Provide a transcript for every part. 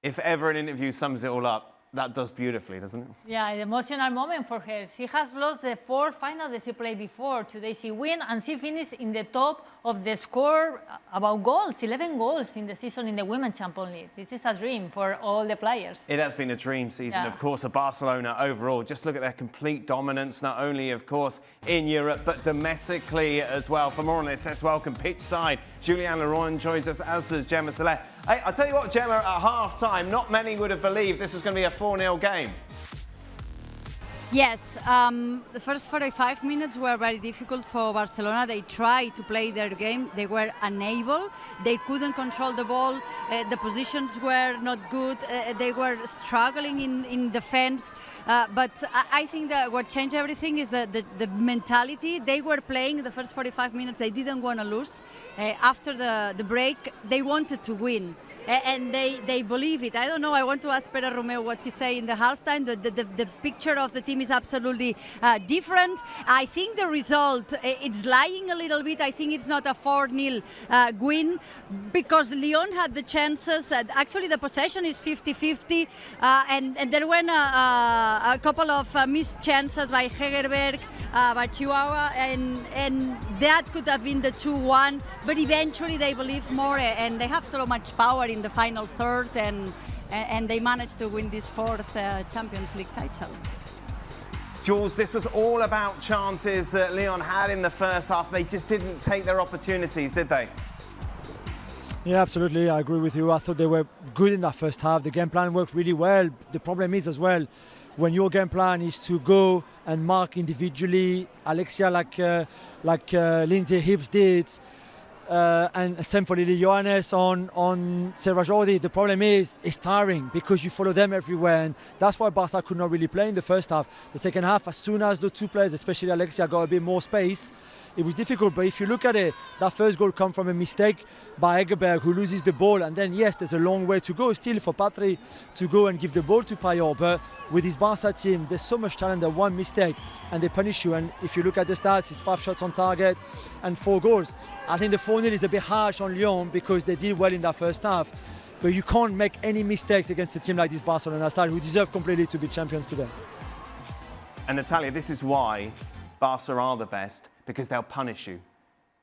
If ever an interview sums it all up, that does beautifully, doesn't it? Yeah, an emotional moment for her. She has lost the 4 finals that she played before. Today she win, and she finished in the top of the score about goals, 11 goals in the season in the Women's Champions League. This is a dream for all the players. It has been a dream season, Yeah. of course, of Barcelona overall. Just look at their complete dominance, not only, of course, in Europe, but domestically as well. For more on this, let's welcome pitch side. Julien joins us, as does Gemma. Hey, I'll tell you what, Gemma, at half-time, not many would have believed this was going to be a 4-0 game. Yes, the first 45 minutes were very difficult for Barcelona. They tried to play their game. They were unable. They couldn't control the ball. The positions were not good. They were struggling in defense. But I think that what changed everything is the mentality. They were playing the first 45 minutes. They didn't want to lose. After the break, they wanted to win. And they believe it. I don't know. I want to ask Pere Romeu what he say in the halftime. The picture of the team is absolutely different. I think the result, it's lying a little bit. I think it's not a 4-0 win because Lyon had the chances. Actually, the possession is 50-50. And there were a couple of missed chances by Hegerberg, by Chihuahua, and that could have been the 2-1. But eventually they believe more, and they have so much power in the final third, and they managed to win this 4th Champions League title. Jules, this was all about chances that Lyon had in the first half. They just didn't take their opportunities, did they? Yeah, absolutely. I agree with you. I thought they were good in that first half. The game plan worked really well. The problem is as well, when your game plan is to go and mark individually, Alexia like Lindsay Hibbs did, and same for Lily Johannes on Sarah Jordi. The problem is it's tiring because you follow them everywhere, and that's why Barca could not really play in the first half. The second half, as soon as the two players, especially Alexia, got a bit more space, it was difficult. But if you look at it, that first goal comes from a mistake by Hegerberg, who loses the ball, and then yes, there's a long way to go still for Patry to go and give the ball to Payot. But with this Barca team, there's so much talent that one mistake and they punish you. And if you look at the stats, it's 5 shots on target and 4 goals. I think the 4-0 is a bit harsh on Lyon because they did well in that first half. But you can't make any mistakes against a team like this Barcelona side, who deserve completely to be champions today. And Natalia, this is why Barca are the best, because they'll punish you.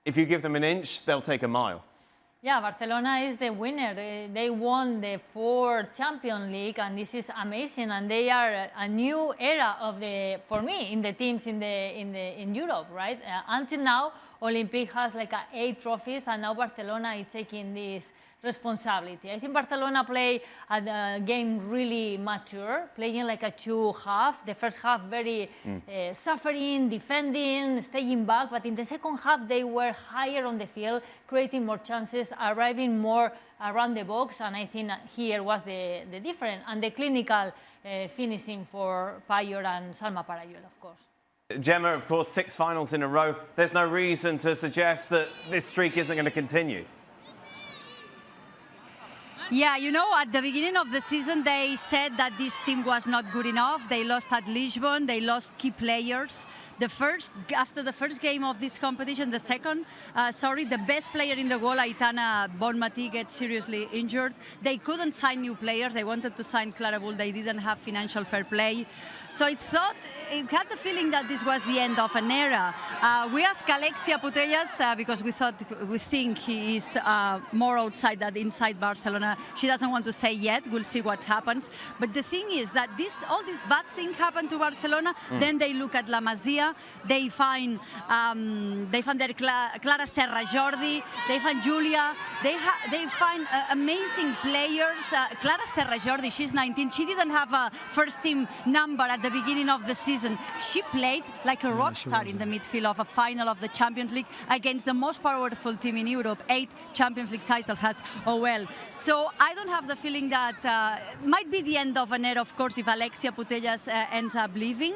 If you give them an inch, they'll take a mile. Yeah, Barcelona is the winner. They won the 4th Champions League, and this is amazing. And they are a new era for me, in the teams in Europe, right? Until now, Olympique has like 8 trophies, and now Barcelona is taking this responsibility. I think Barcelona play a game really mature, playing like a 2 half. The first half very suffering, defending, staying back, but in the second half they were higher on the field, creating more chances, arriving more around the box, and I think here was the difference, and the clinical finishing for Payot and Salma Parayuel, of course. Gemma, of course, 6 finals in a row. There's no reason to suggest that this streak isn't going to continue. Yeah, you know, at the beginning of the season, they said that this team was not good enough. They lost at Lisbon. They lost key players. After the first game of this competition, the best player in the goal, Aitana Bonmati, gets seriously injured. They couldn't sign new players. They wanted to sign Clara Bull. They didn't have financial fair play. So it had the feeling that this was the end of an era. We asked Alexia Putellas because we think he is more outside than inside Barcelona. She doesn't want to say yet. We'll see what happens. But the thing is that all these bad things happen to Barcelona. Then they look at La Masia. They find their Clara Serra Jordi. They find Julia. They find amazing players. Clara Serra Jordi, she's 19. She didn't have a first team number at the beginning of the season. She played like a rock star in the midfield of a final of the Champions League against the most powerful team in Europe. 8 Champions League titles has OL. So I don't have the feeling that might be the end of an era, of course, if Alexia Putellas ends up leaving.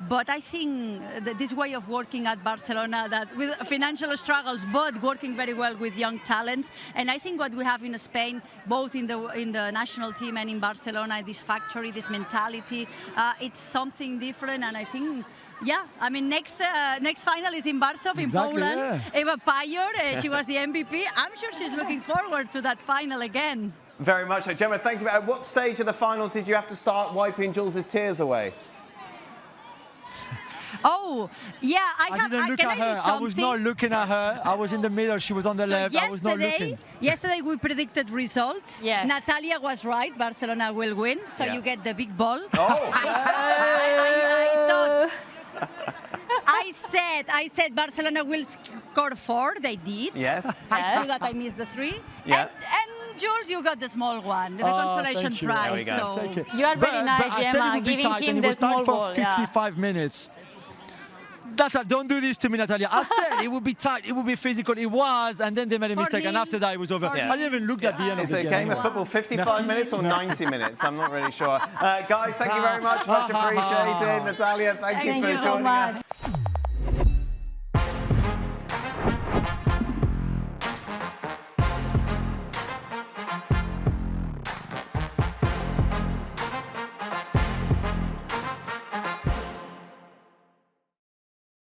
But I think that this way of working at Barcelona, that with financial struggles, but working very well with young talents, and I think what we have in Spain, both in the national team and in Barcelona, this factory, this mentality, it's something different. And I think, yeah, I mean, next final is in Warsaw, in Poland. Yeah. Eva Payot, she was the MVP. I'm sure she's looking forward to that final again. Very much so. Gemma, thank you. At what stage of the final did you have to start wiping Jules' tears away? Oh, yeah, I didn't look at her. I was not looking at her. I was in the middle. She was on the left. I was not looking. Yesterday we predicted results. Yes. Natalia was right. Barcelona will win. So you get the big ball. Oh. I said Barcelona will score 4. They did. Yes. I saw that I missed the 3. Yeah. And Jules, you got the small one, the consolation thank you. prize. There we go. So. You are very nice, I said it Gemma, would be giving tight, him and it the was tight small for ball. 55 minutes. Don't do this to me, Natalia. I said it would be tight, it would be physical. It was, and then they made a mistake, and after that it was over. Yeah. I didn't even look at the end of Is the it a game. game of football 55 minutes or 90 minutes? I'm not really sure. Guys, thank you very much. Much appreciated. Natalia, thank you for you so joining much. us.